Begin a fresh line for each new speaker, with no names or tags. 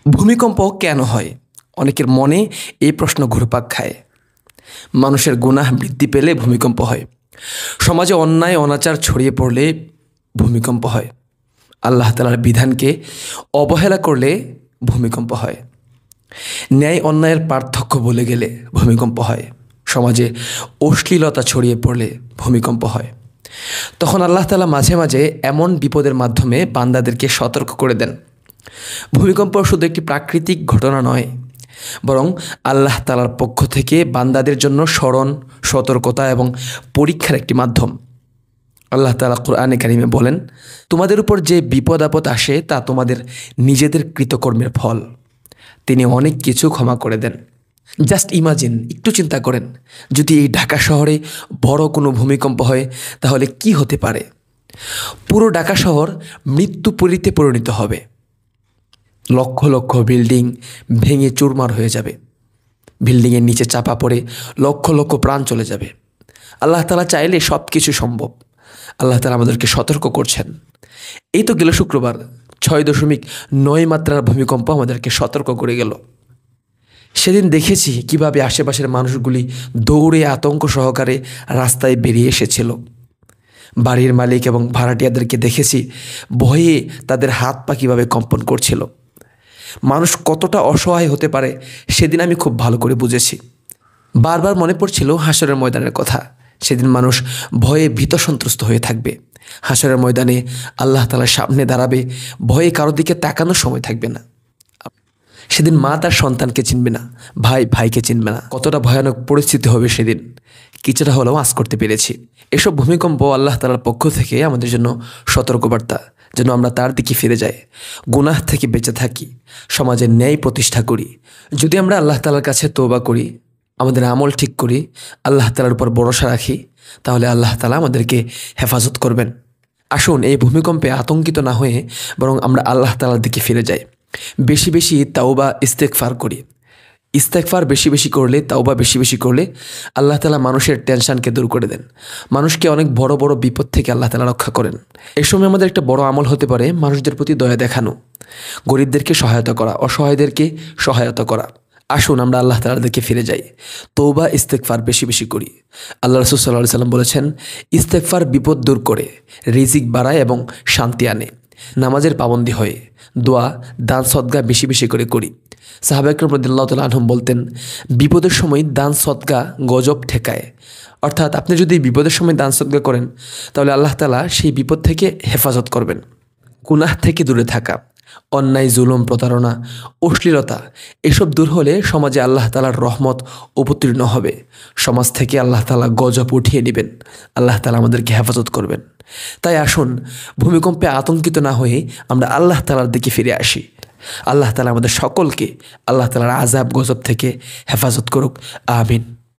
ভূমিকম্প কেন হয়? অনেকের মনে এই প্রশ্ন ঘুরপাক খায়। মানুষের গুনাহ বৃদ্ধি পেলে ভূমিকম্প হয়। সমাজে অন্যায় অনাচার ছড়িয়ে পড়লে ভূমিকম্প হয়। আল্লাহ তাআলার বিধানকে অবহেলা করলে ভূমিকম্প হয়। ন্যায় অন্যায়ের পার্থক্য বলে গেলে ভূমিকম্প হয়। সমাজে অশ্লীলতা ছড়িয়ে পড়লে ভূমিকম্প হয়। তখন আল্লাহ তাআলা মাঝে মাঝে এমন বিপদের মাধ্যমে বান্দাদেরকে সতর্ক করে দেন। ভূমিকম্প শুধু একটি প্রাকৃতিক ঘটনা নয়, বরং আল্লাহ তাআলার পক্ষ থেকে বান্দাদের জন্য স্মরণ, সতর্কতা এবং পরীক্ষার একটি মাধ্যম। আল্লাহ তাআলা কুরআনে কারিমে বলেন, তোমাদের উপর যে বিপদ আপদ আসে তা তোমাদের নিজেদের কৃতকর্মের ফল। তিনি অনেক কিছু ক্ষমা করে দেন। জাস্ট ইমাজিন, একটু চিন্তা করেন, যদি এই ঢাকা শহরে বড় কোনো ভূমিকম্প হয় তাহলে কি হতে পারে? পুরো ঢাকা শহর মৃত্যুপুরীতে পরিণত হবে। লক্ষ লক্ষ বিল্ডিং ভেঙে চুরমার হয়ে যাবে। বিল্ডিংয়ের নিচে চাপা পড়ে লক্ষ লক্ষ প্রাণ চলে যাবে। আল্লাহ তাআলা চাইলে সব কিছু সম্ভব। আল্লাহ তাআলা আমাদেরকে সতর্ক করছেন। এই তো গেল শুক্রবার 6.9 মাত্রার ভূমিকম্প আমাদেরকে সতর্ক করে গেল। সেদিন দেখেছি কিভাবে আশেপাশের মানুষগুলি দৌড়ে আতঙ্ক সহকারে রাস্তায় বেরিয়ে এসেছিল। বাড়ির মালিক এবং ভাড়াটিয়াদেরকে দেখেছি ভয়ে তাদের হাত পা কীভাবে কম্পন করছিল। মানুষ কতটা অসহায় হতে পারে সেদিন আমি খুব ভালো করে বুঝেছি। বারবার মনে পড়ছিল হাসরের ময়দানের কথা। সেদিন মানুষ ভয়ে ভীত সন্ত্রস্ত হয়ে থাকবে। হাসরের ময়দানে আল্লাহ তাআলার সামনে দাঁড়াবে, ভয়ে কারোর দিকে তাকানোর সময় থাকবে না। সেদিন মা তার সন্তানকে চিনবে না, ভাই ভাইকে চিনবে না। কতটা ভয়ানক পরিস্থিতি হবে সেদিন, কিছুটা হলেও আঁচ করতে পেরেছি। এসব ভূমিকম্প আল্লাহ তাআলার পক্ষ থেকে আমাদের জন্য সতর্কবার্তা, যেন আমরা তার দিকে ফিরে যাই, গুনাহ থেকে বেঁচে থাকি, সমাজের ন্যায় প্রতিষ্ঠা করি। যদি আমরা আল্লাহ তাআলার কাছে তওবা করি, আমাদের আমল ঠিক করি, আল্লাহ তাআলার উপর ভরসা রাখি, তাহলে আল্লাহ তাআলা আমাদেরকে হেফাজত করবেন। আসুন এই ভূমিকম্পে আতঙ্কিত না হয়ে বরং আমরা আল্লাহ তাআলার দিকে ফিরে যাই। বেশি বেশি তাওবা ইস্তেগফার করি। ইস্তেগফার বেশি বেশি করলে, তাওবা বেশি বেশি করলে আল্লাহ তাআলা মানুষের টেনশনকে দূর করে দেন। মানুষকে অনেক বড় বড় বিপদ থেকে আল্লাহ তাআলা রক্ষা করেন। এই সময় আমাদের একটা বড় আমল হতে পারে মানুষদের প্রতি দয়া দেখানো, গরিবদেরকে সহায়তা করা, অসহায়দেরকে সহায়তা করা। আসুন আমরা আল্লাহ তাআলার দিকে ফিরে যাই, তওবা ইস্তেগফার বেশি বেশি করি। আল্লাহ রাসূল সাল্লাল্লাহু আলাইহি সাল্লাম বলেছেন, ইস্তেগফার বিপদ দূর করে, রিজিক বাড়ায় এবং শান্তি আনে। নামাজের পাবন্দী হয়ে, দোয়া দান সদকা বেশি বেশি করে করি। সাহাবা ইকরাম রাদিয়াল্লাহু তাআলা আনহুম বলতেন, বিপদের সময় দান সদকা গজব ঠেকায়। অর্থাৎ আপনি যদি বিপদের সময় দান সদকা করেন তাহলে আল্লাহ তাআলা সেই বিপদ থেকে হেফাজত করবেন। গুনাহ থেকে দূরে থাকা, অন্যায়, জুলুম, প্রতারণা, অশ্লীলতা এসব দূর হলে সমাজে আল্লাহ তাআলার রহমত অবতীর্ণ হবে। সমাজ থেকে আল্লাহ তাআলা গজব উঠিয়ে নেবেন। আল্লাহ তাআলা আমাদেরকে হেফাজত করবেন। তাই আসুন ভূমিকম্পে আতঙ্কিত না হয়ে আমরা আল্লাহ তাআলার দিকে ফিরে আসি। আল্লাহ তাআলা আমাদের সকলকে আল্লাহ তাআলার আযাব গজব থেকে হেফাজত করুক। আমিন।